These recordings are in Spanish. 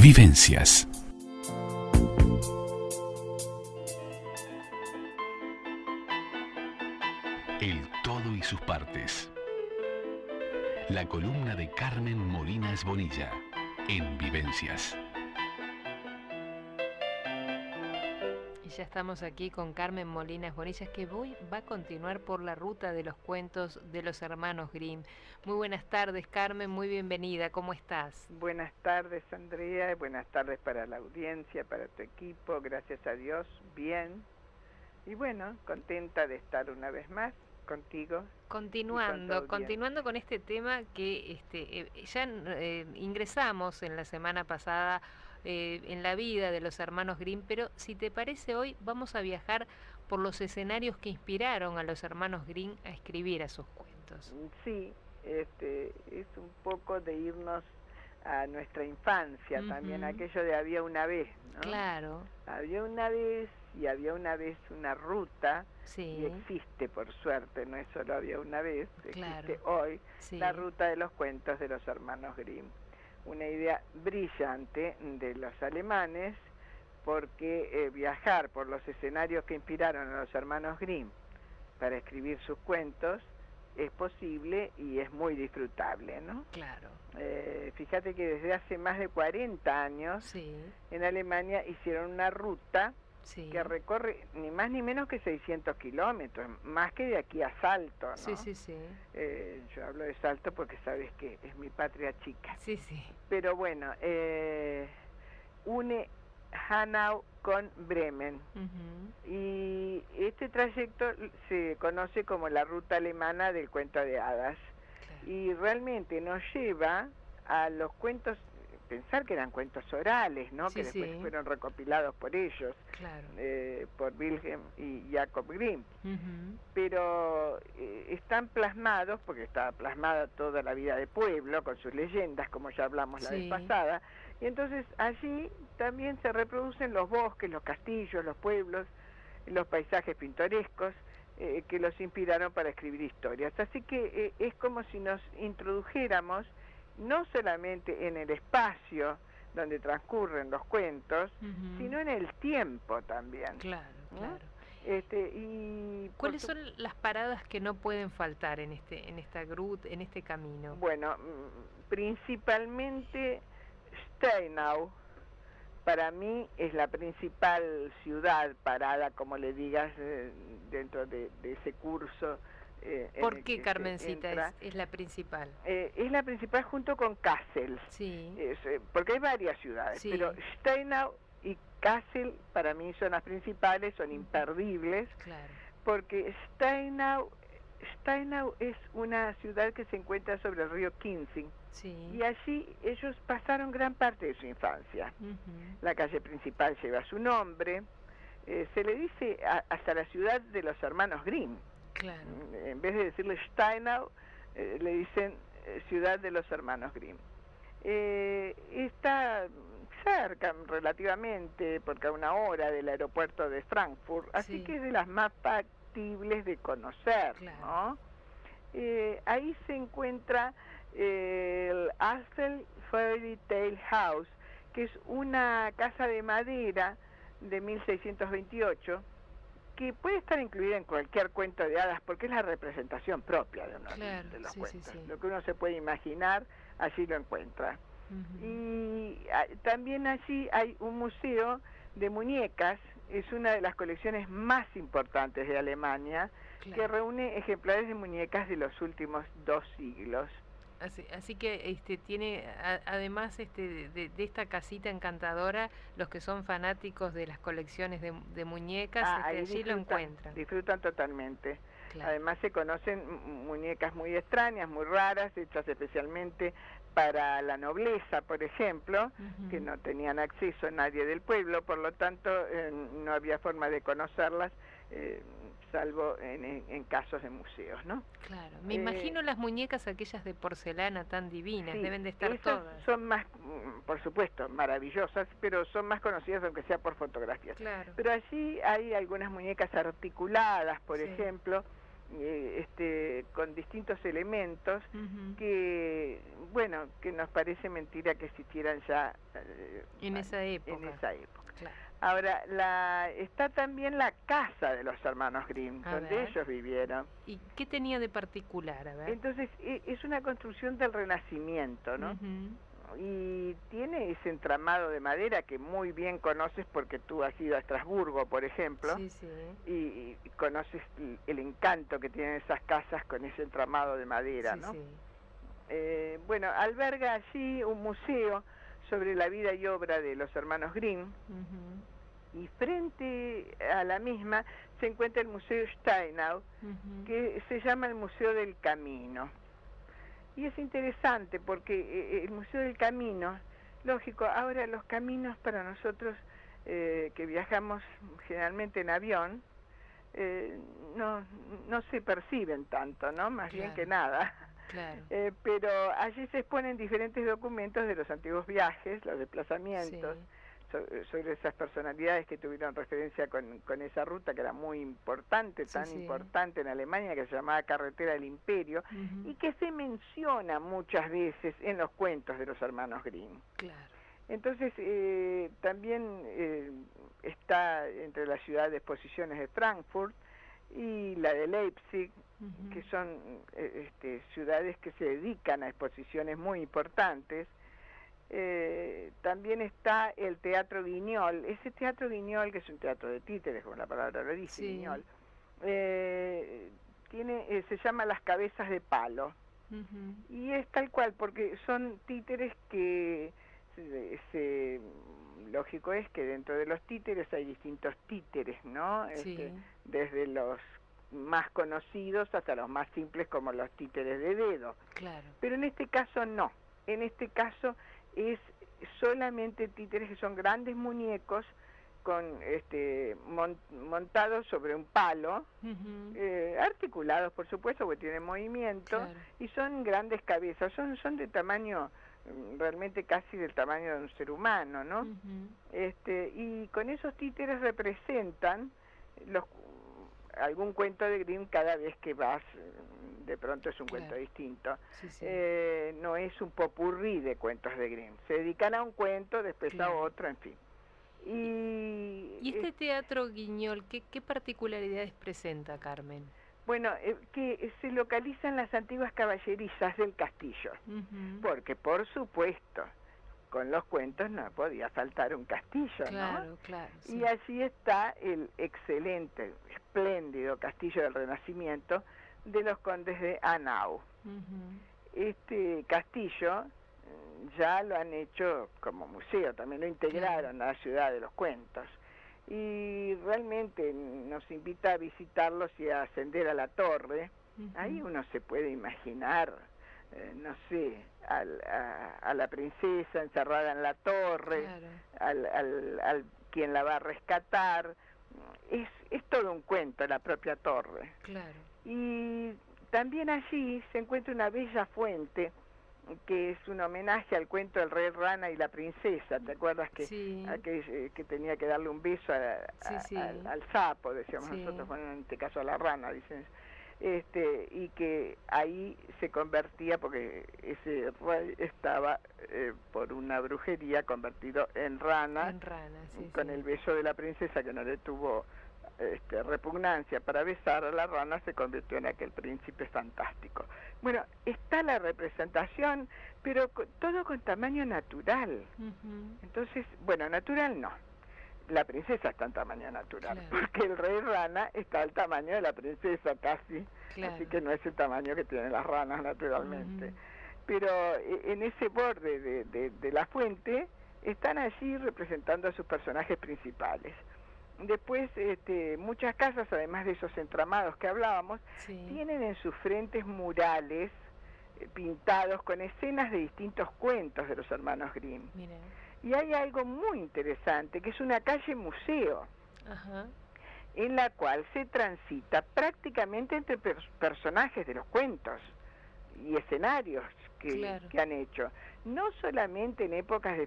Vivencias. El todo y sus partes. La columna de Carmen Molinas Bonilla en Vivencias. Y ya estamos aquí con Carmen Molinas Bonilla, que va a continuar por la ruta de los cuentos de los hermanos Grimm. Muy buenas tardes, Carmen, muy bienvenida, ¿cómo estás? Buenas tardes, Andrea, buenas tardes para la audiencia, para tu equipo, gracias a Dios, bien. Y bueno, contenta de estar una vez más contigo. Continuando con este tema que ya ingresamos en la semana pasada en la vida de los hermanos Grimm, pero si te parece hoy vamos a viajar por los escenarios que inspiraron a los hermanos Grimm a escribir a sus cuentos. Sí, es un poco de irnos a nuestra infancia, también aquello de había una vez, ¿no? Claro. Había una vez y había una vez una ruta, sí. Y existe por suerte, no es solo había una vez, claro. existe hoy, sí. la ruta de los cuentos de los hermanos Grimm. Una idea brillante de los alemanes, porque viajar por los escenarios que inspiraron a los hermanos Grimm para escribir sus cuentos es posible y es muy disfrutable, ¿no? Claro. Fíjate que desde hace más de 40 años sí. en Alemania hicieron una ruta sí. que recorre ni más ni menos que 600 kilómetros, más que de aquí a Salto, ¿no? Sí. Yo hablo de Salto porque sabes que es mi patria chica. Sí. Pero bueno, une Hanau con Bremen. Y este trayecto se conoce como la ruta alemana del cuento de hadas. Claro. Y realmente nos lleva a los cuentos, pensar que eran cuentos orales, ¿no? Sí, que después fueron recopilados por ellos, claro. por Wilhelm y Jacob Grimm. Pero están plasmados, porque está plasmada toda la vida de pueblo, con sus leyendas, como ya hablamos la vez pasada, y entonces allí también se reproducen los bosques, los castillos, los pueblos, los paisajes pintorescos, que los inspiraron para escribir historias. Así que es como si nos introdujéramos no solamente en el espacio donde transcurren los cuentos, sino en el tiempo también. Claro. Y ¿cuáles son las paradas que no pueden faltar en esta gruta, en este camino? Bueno, principalmente Steinau, para mí es la principal ciudad, parada, como le digas, dentro de ese curso. ¿Por qué, Carmencita, es la principal? Es la principal junto con Kassel. Sí. Porque hay varias ciudades, pero Steinau y Kassel para mí son las principales, son imperdibles. Claro. Porque Steinau es una ciudad que se encuentra sobre el río Kinzig. Y allí ellos pasaron gran parte de su infancia. La calle principal lleva su nombre. Se le dice hasta la ciudad de los hermanos Grimm. Claro. En vez de decirle Steinau, le dicen ciudad de los hermanos Grimm. Está cerca relativamente, porque a una hora del aeropuerto de Frankfurt, así que es de las más factibles de conocer, ¿no? Ahí se encuentra el Astel Fairy Tale House, que es una casa de madera de 1628, que puede estar incluida en cualquier cuento de hadas, porque es la representación propia de uno de los cuentos. Lo que uno se puede imaginar, allí lo encuentra. Y también allí hay un museo de muñecas, es una de las colecciones más importantes de Alemania, que reúne ejemplares de muñecas de los últimos 2 siglos. Así que tiene, además de esta casita encantadora, los que son fanáticos de las colecciones de muñecas, allí lo encuentran. Disfrutan totalmente. Claro. Además se conocen muñecas muy extrañas, muy raras, hechas especialmente para la nobleza, por ejemplo, que no tenían acceso a nadie del pueblo, por lo tanto no había forma de conocerlas, salvo en casos de museos, ¿no? Claro, me imagino las muñecas aquellas de porcelana tan divinas, deben de estar esas todas. Son más, por supuesto, maravillosas, pero son más conocidas aunque sea por fotografías. Claro. Pero allí hay algunas muñecas articuladas, por ejemplo, con distintos elementos que, bueno, que nos parece mentira que existieran ya en esa época. Claro. Ahora, está también la casa de los hermanos Grimm, donde ellos vivieron. ¿Y qué tenía de particular? A ver. Entonces, es una construcción del Renacimiento, ¿no? Y tiene ese entramado de madera que muy bien conoces porque tú has ido a Estrasburgo, por ejemplo, y conoces el encanto que tienen esas casas con ese entramado de madera, ¿no? Bueno, alberga allí un museo sobre la vida y obra de los hermanos Grimm, y frente a la misma se encuentra el Museo Steinau, que se llama el Museo del Camino. Y es interesante porque el Museo del Camino, lógico, ahora los caminos para nosotros que viajamos generalmente en avión, no se perciben tanto, ¿no? Más bien que nada. Claro. Pero allí se exponen diferentes documentos de los antiguos viajes, los desplazamientos, sobre esas personalidades que tuvieron referencia con esa ruta que era muy importante, tan importante en Alemania, que se llamaba Carretera del Imperio, y que se menciona muchas veces en los cuentos de los hermanos Grimm. Claro. Entonces, también está entre la ciudad de exposiciones de Frankfurt y la de Leipzig, que son ciudades que se dedican a exposiciones muy importantes. También está el Teatro Guignol. Ese Teatro Guignol, que es un teatro de títeres, como la palabra lo dice, Guignol, se llama Las Cabezas de Palo. Y es tal cual, porque son títeres que lógico es que dentro de los títeres hay distintos títeres, ¿no? Desde los más conocidos hasta los más simples como los títeres de dedo. Claro. Pero en este caso no. En este caso es solamente títeres que son grandes muñecos con montados sobre un palo, articulados por supuesto porque tienen movimiento, y son grandes cabezas, son de tamaño realmente casi del tamaño de un ser humano, ¿no? Y con esos títeres representan algún cuento de Grimm. Cada vez que vas, de pronto es un cuento distinto. No es un popurrí de cuentos de Grimm. Se dedican a un cuento, después a otro, en fin. ¿Y este Teatro Guignol, qué particularidades presenta, Carmen? Bueno, que se localizan las antiguas caballerizas del castillo, porque por supuesto, con los cuentos no podía faltar un castillo, ¿no? Claro. Y allí está el excelente, espléndido castillo del Renacimiento de los condes de Hanau. Este castillo ya lo han hecho como museo, también lo integraron a la ciudad de los cuentos. Y realmente nos invita a visitarlos y a ascender a la torre. Ahí uno se puede imaginar, no sé, a la princesa encerrada en la torre, al quien la va a rescatar. Es todo un cuento, la propia torre. Y también allí se encuentra una bella fuente que es un homenaje al cuento del rey rana y la princesa. ¿Te acuerdas que tenía que darle un beso al sapo, decíamos nosotros, bueno, en este caso a la rana, dicen, y que ahí se convertía, porque ese rey estaba por una brujería convertido en rana, con el beso de la princesa, que no le tuvo repugnancia para besar a la rana, se convirtió en aquel príncipe fantástico. Bueno, está la representación, pero todo con tamaño natural. Entonces, bueno, natural no. La princesa está en tamaño natural, porque el rey rana está al tamaño de la princesa casi, así que no es el tamaño que tienen las ranas naturalmente. Pero en ese borde de la fuente están allí representando a sus personajes principales. Después, muchas casas, además de esos entramados que hablábamos, tienen en sus frentes murales pintados con escenas de distintos cuentos de los hermanos Grimm. Y hay algo muy interesante, que es una calle museo, en la cual se transita prácticamente entre personajes de los cuentos y escenarios que han hecho. No solamente en épocas de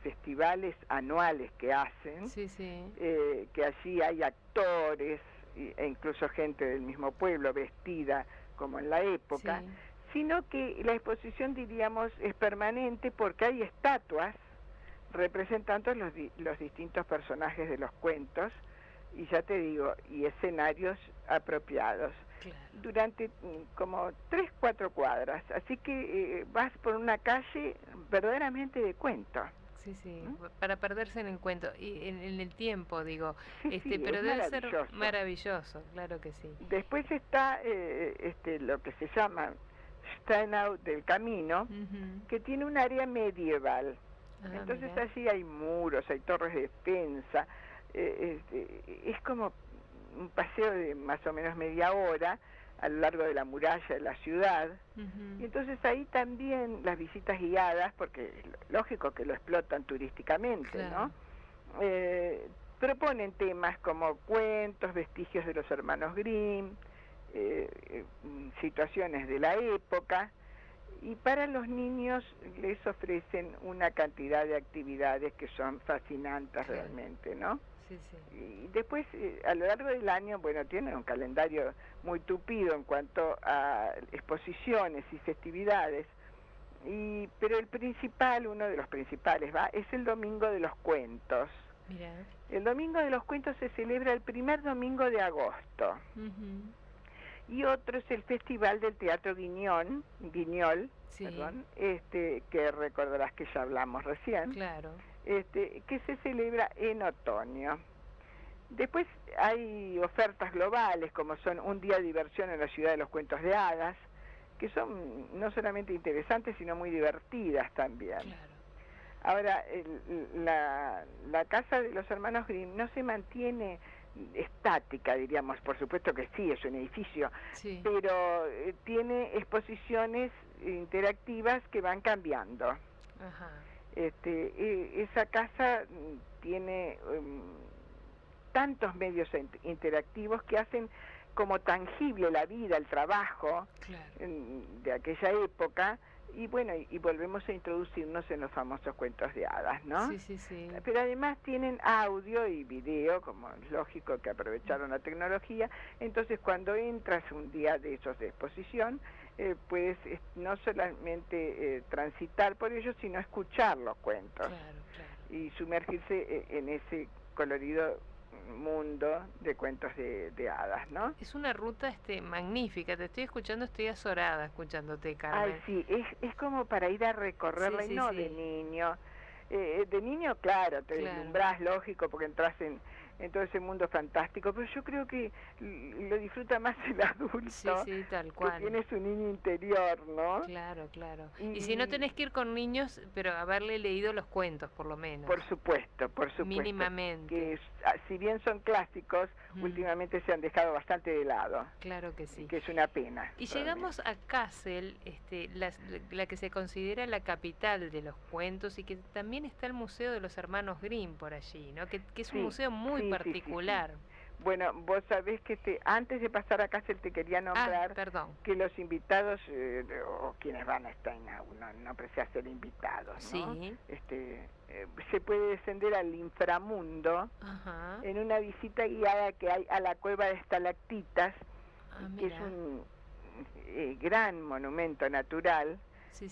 festivales anuales que hacen, que allí hay actores e incluso gente del mismo pueblo vestida como en la época, sino que la exposición, diríamos, es permanente porque hay estatuas representando los distintos personajes de los cuentos, y ya te digo, y escenarios apropiados. Claro. Durante como 3-4 cuadras, así que vas por una calle verdaderamente de cuento. Sí, para perderse en el cuento y en el tiempo, digo, pero debe ser maravilloso, claro que sí. Después está lo que se llama Steinau del Camino, que tiene un área medieval. Entonces allí hay muros, hay torres de defensa, es como un paseo de más o menos media hora a lo largo de la muralla de la ciudad, y entonces ahí también las visitas guiadas, porque es lógico que lo explotan turísticamente, claro, ¿no? Proponen temas como cuentos, vestigios de los hermanos Grimm, situaciones de la época, y para los niños les ofrecen una cantidad de actividades que son fascinantes, claro, realmente, ¿no? Y después, a lo largo del año, bueno, tienen un calendario muy tupido en cuanto a exposiciones y festividades, pero el principal, uno de los principales, es el Domingo de los Cuentos. Mirá. El Domingo de los Cuentos se celebra el primer domingo de agosto. Y otro es el Festival del Teatro Guiñol, perdón, que recordarás que ya hablamos recién. Claro. Que se celebra en otoño. Después hay ofertas globales, como son un día de diversión en la ciudad de los cuentos de hadas, que son no solamente interesantes, sino muy divertidas también. Claro. Ahora, la casa de los hermanos Grimm no se mantiene estática, diríamos, por supuesto que sí, es un edificio, pero tiene exposiciones interactivas que van cambiando. Ajá. Esa casa tiene tantos medios interactivos que hacen como tangible la vida, el trabajo, claro, de aquella época, y bueno, y volvemos a introducirnos en los famosos cuentos de hadas, ¿no? Sí. Pero además tienen audio y video, como es lógico que aprovecharon la tecnología. Entonces cuando entras un día de esos de exposición, puedes no solamente transitar por ellos, sino escuchar los cuentos, claro. Y sumergirse en ese colorido mundo de cuentos de hadas, ¿no? Es una ruta magnífica, te estoy escuchando, estoy azorada escuchándote, Carmen. Ay, sí, es como para ir a recorrerla, y no de niño. De niño, claro, te deslumbrás, lógico, porque entras en todo ese mundo fantástico, pero yo creo que lo disfruta más el adulto, sí, tal cual, que tiene su niño interior, ¿no? Claro. Y si no tenés que ir con niños, pero haberle leído los cuentos, por lo menos. Por supuesto. Mínimamente. Que si bien son clásicos, últimamente se han dejado bastante de lado. Claro que sí. Que es una pena. Y llegamos a Kassel, la que se considera la capital de los cuentos, y que también está el Museo de los Hermanos Grimm por allí, ¿no? Que es un museo muy particular. Sí. Bueno, vos sabés que antes de pasar a Kassel te quería nombrar que los invitados, o quienes van a Steinau, no precisa ser invitados, ¿no? Sí. Se puede descender al inframundo, ajá, en una visita guiada que hay a la cueva de estalactitas, que es un gran monumento natural,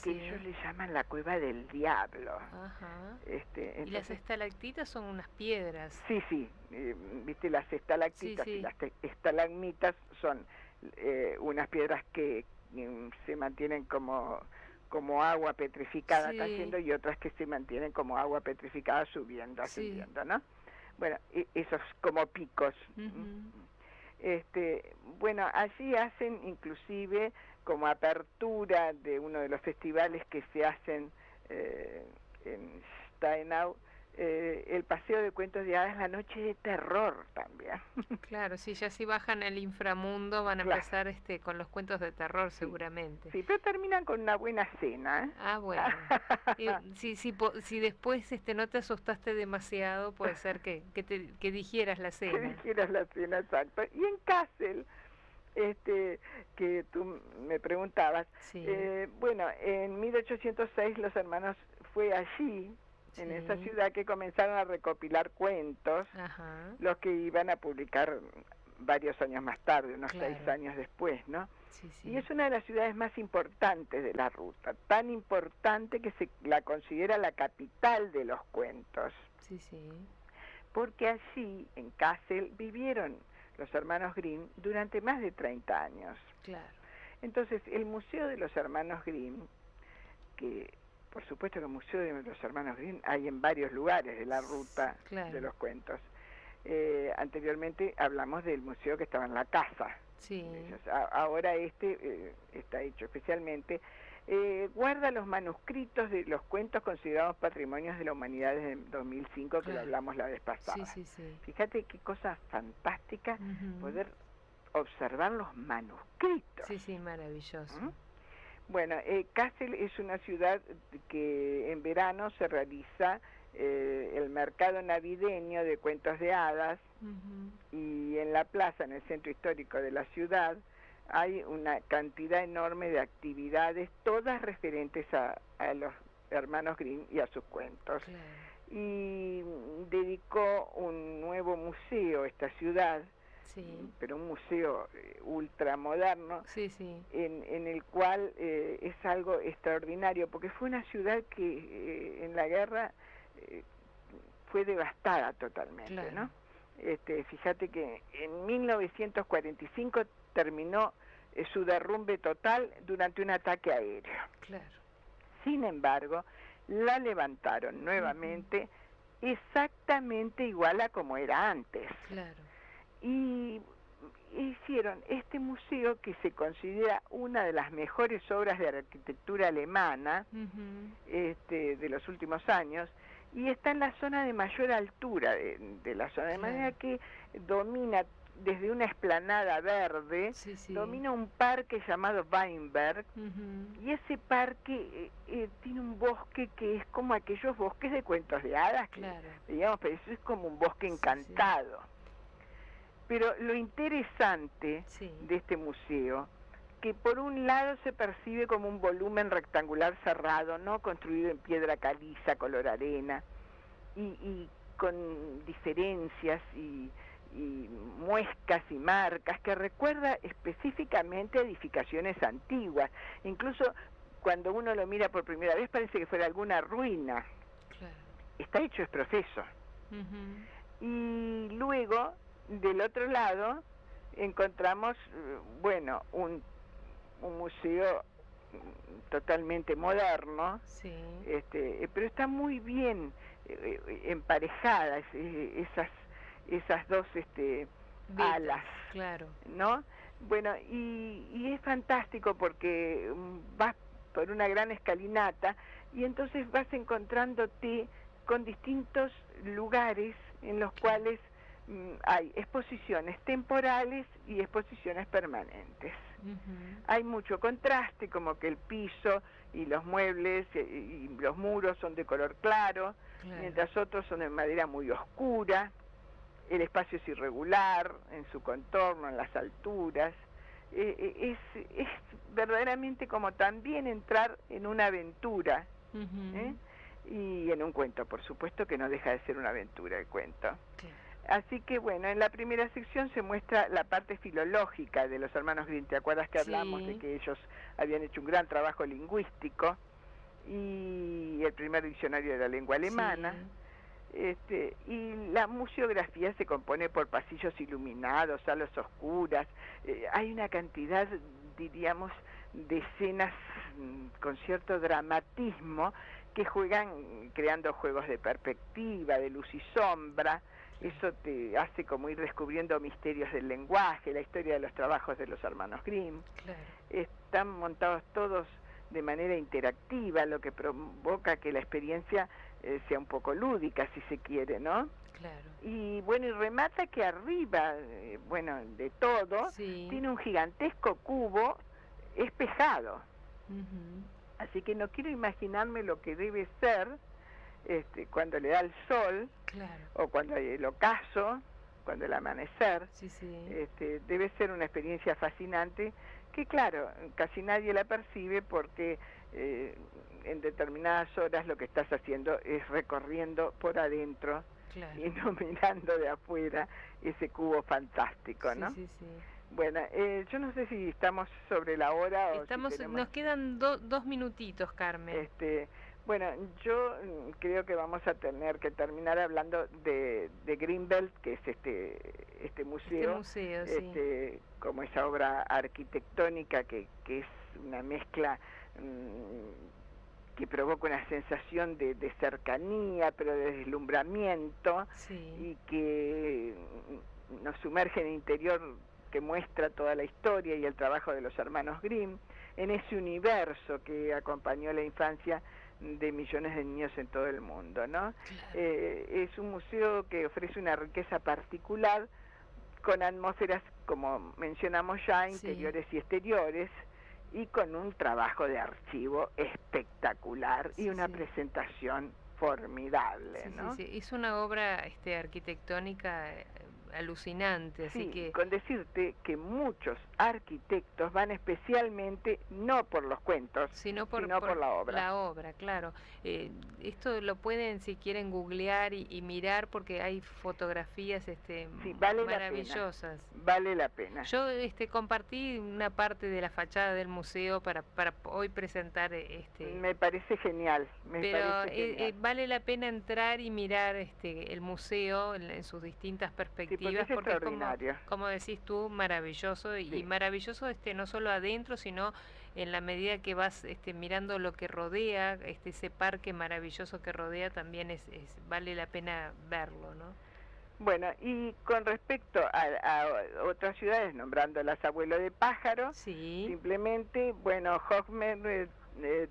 que ellos le llaman la cueva del diablo. Ajá. Entonces, y las estalactitas son unas piedras. Sí, viste, las estalactitas y las estalagmitas son unas piedras que se mantienen como agua petrificada cayendo, y otras que se mantienen como agua petrificada subiendo, ascendiendo, ¿no? Bueno, esos como picos. Bueno, allí hacen inclusive como apertura de uno de los festivales que se hacen en Steinau, el paseo de cuentos de hadas, la noche de terror también. Claro, sí, ya si bajan al inframundo van a empezar con los cuentos de terror, seguramente. Sí, pero terminan con una buena cena, ¿eh? Ah, bueno. Si después no te asustaste demasiado, puede ser que digieras la cena. Que digieras la cena, exacto. Y en Kassel, que tú me preguntabas, bueno, en 1806 los hermanos fue allí, en esa ciudad, que comenzaron a recopilar cuentos, los que iban a publicar varios años más tarde, unos Claro. 6 años después, ¿no? Sí, sí. Y es una de las ciudades más importantes de la ruta, tan importante que se la considera la capital de los cuentos. Sí, sí. Porque allí, en Kassel, vivieron los hermanos Grimm durante más de 30 años. Claro. Entonces, el Museo de los Hermanos Grimm, que por supuesto que el Museo de los Hermanos Grimm hay en varios lugares de la ruta Claro. de los cuentos. Anteriormente hablamos del museo que estaba en la casa. Sí. Ahora está hecho especialmente. Guarda los manuscritos de los cuentos considerados patrimonios de la humanidad desde 2005, que lo hablamos la vez pasada. Sí, sí, sí. Fíjate qué cosa fantástica poder observar los manuscritos. Sí, sí, maravilloso. Bueno, Kassel es una ciudad que en verano se realiza el mercado navideño de cuentos de hadas, y en la plaza, en el centro histórico de la ciudad, hay una cantidad enorme de actividades, todas referentes a los hermanos Grimm y a sus cuentos. Claro. Y dedicó un nuevo museo a esta ciudad, sí. pero un museo ultramoderno, sí, sí. en el cual es algo extraordinario, porque fue una ciudad que en la guerra fue devastada totalmente, Claro. ¿no? Fíjate que en 1945 terminó su derrumbe total durante un ataque aéreo. Claro. Sin embargo, la levantaron nuevamente exactamente igual a como era antes. Claro. Y hicieron este museo que se considera una de las mejores obras de arquitectura alemana de los últimos años, y está en la zona de mayor altura de la zona, de manera que domina desde una explanada verde, domina un parque llamado Weinberg, y ese parque tiene un bosque que es como aquellos bosques de cuentos de hadas, que, digamos, pero eso es como un bosque encantado. Pero lo interesante de este museo, que por un lado se percibe como un volumen rectangular cerrado, ¿no? Construido en piedra caliza, color arena, y con diferencias y muescas y marcas que recuerda específicamente a edificaciones antiguas. Incluso cuando uno lo mira por primera vez parece que fuera alguna ruina. Claro. Está hecho es profeso. Y luego, del otro lado, encontramos, bueno, un museo totalmente moderno, pero está muy bien emparejadas esas dos alas, ¿no? Bueno, y es fantástico porque vas por una gran escalinata y entonces vas encontrándote con distintos lugares en los cuales hay exposiciones temporales y exposiciones permanentes. Hay mucho contraste, como que el piso y los muebles y los muros son de color claro, mientras otros son de madera muy oscura. El espacio es irregular en su contorno, en las alturas. Es verdaderamente como también entrar en una aventura, y en un cuento, por supuesto que no deja de ser una aventura el cuento. Así que bueno, en la primera sección se muestra la parte filológica de los hermanos Grimm. ¿Te acuerdas que hablamos de que ellos habían hecho un gran trabajo lingüístico y el primer diccionario de la lengua alemana? Y la museografía se compone por pasillos iluminados, salas oscuras. Hay una cantidad, diríamos, de escenas con cierto dramatismo que juegan creando juegos de perspectiva, de luz y sombra. Eso te hace como ir descubriendo misterios del lenguaje, la historia de los trabajos de los hermanos Grimm. Están montados todos de manera interactiva, lo que provoca que la experiencia sea un poco lúdica, si se quiere, ¿no? Y bueno, y remata que arriba, bueno, de todo, tiene un gigantesco cubo espejado. Así que no quiero imaginarme lo que debe ser cuando le da el sol, o cuando hay el ocaso, cuando el amanecer. Debe ser una experiencia fascinante que, claro, casi nadie la percibe porque en determinadas horas lo que estás haciendo es recorriendo por adentro y no mirando de afuera ese cubo fantástico, ¿no? Sí. Bueno, yo no sé si estamos sobre la hora o estamos, si tenemos... Nos quedan 2 minutitos, Carmen. Bueno, yo creo que vamos a tener que terminar hablando de Greenbelt, que es este museo, sí. como esa obra arquitectónica que es una mezcla que provoca una sensación de cercanía, pero de deslumbramiento, y que nos sumerge en el interior, que muestra toda la historia y el trabajo de los hermanos Grimm en ese universo que acompañó la infancia de millones de niños en todo el mundo, ¿no? Es un museo que ofrece una riqueza particular, con atmósferas, como mencionamos ya, interiores y exteriores, y con un trabajo de archivo espectacular y una presentación formidable, ¿no? Sí. Es una obra arquitectónica alucinante, así que... con decirte que muchos arquitectos van especialmente no por los cuentos, sino por la obra. La obra, claro. Esto lo pueden, si quieren, googlear y mirar, porque hay fotografías maravillosas. Vale la pena. Yo compartí una parte de la fachada del museo para hoy presentar Me parece genial. Vale la pena entrar y mirar el museo en sus distintas perspectivas. Porque como decís tú, maravilloso, y maravilloso no solo adentro, sino en la medida que vas mirando lo que rodea, ese parque maravilloso que rodea, también vale la pena verlo, ¿no? Bueno, y con respecto a otras ciudades, nombrándolas Abuelo de Pájaro, simplemente, Hoffmann,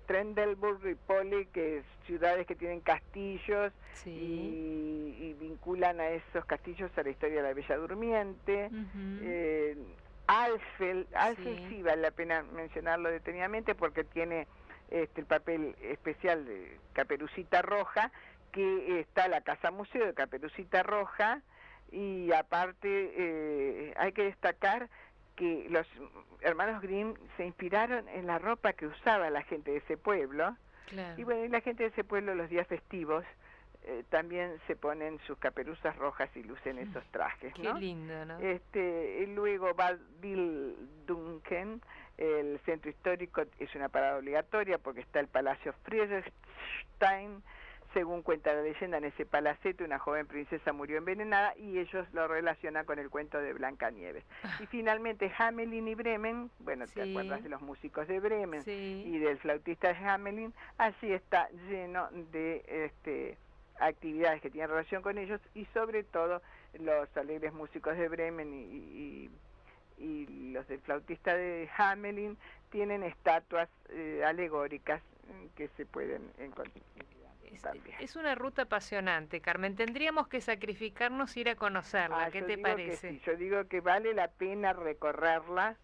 Trendelenburg, Ripoll, que es ciudades que tienen castillos y vinculan a esos castillos a la historia de la Bella Durmiente. Alfeld sí vale la pena mencionarlo detenidamente, porque tiene el papel especial de Caperucita Roja, que está la Casa Museo de Caperucita Roja, y aparte hay que destacar que los hermanos Grimm se inspiraron en la ropa que usaba la gente de ese pueblo. Y bueno, y la gente de ese pueblo los días festivos también se ponen sus caperuzas rojas y lucen esos trajes, ¿no? Qué lindo, ¿no? Luego Bad Bildungen, el centro histórico, es una parada obligatoria porque está el Palacio Friedrichstein. Según cuenta la leyenda, en ese palacete una joven princesa murió envenenada, y ellos lo relacionan con el cuento de Blancanieves. Y finalmente Hamelin y Bremen, ¿te acuerdas de los músicos de Bremen y del flautista de Hamelin? Allí está lleno de actividades que tienen relación con ellos, y sobre todo los alegres músicos de Bremen y los del flautista de Hamelin tienen estatuas alegóricas que se pueden encontrar. Es una ruta apasionante, Carmen. Tendríamos que sacrificarnos ir a conocerla. ¿Qué te parece? Yo digo que vale la pena recorrerla,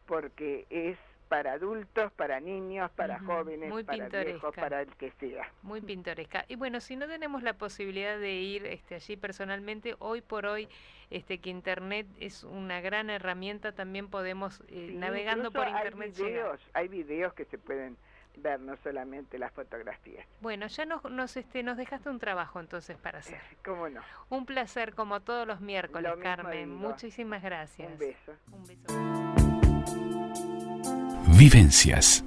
porque es para adultos, para niños, para jóvenes, para viejos, para el que sea. Muy pintoresca. Y bueno, si no tenemos la posibilidad de ir allí personalmente, hoy por hoy que Internet es una gran herramienta, también podemos, navegando por Internet, hay videos que se pueden ver, no solamente las fotografías. Bueno, ya nos dejaste un trabajo entonces para hacer. ¿Cómo no? Un placer, como todos los miércoles, Carmen. Muchísimas gracias. Un beso. Vivencias.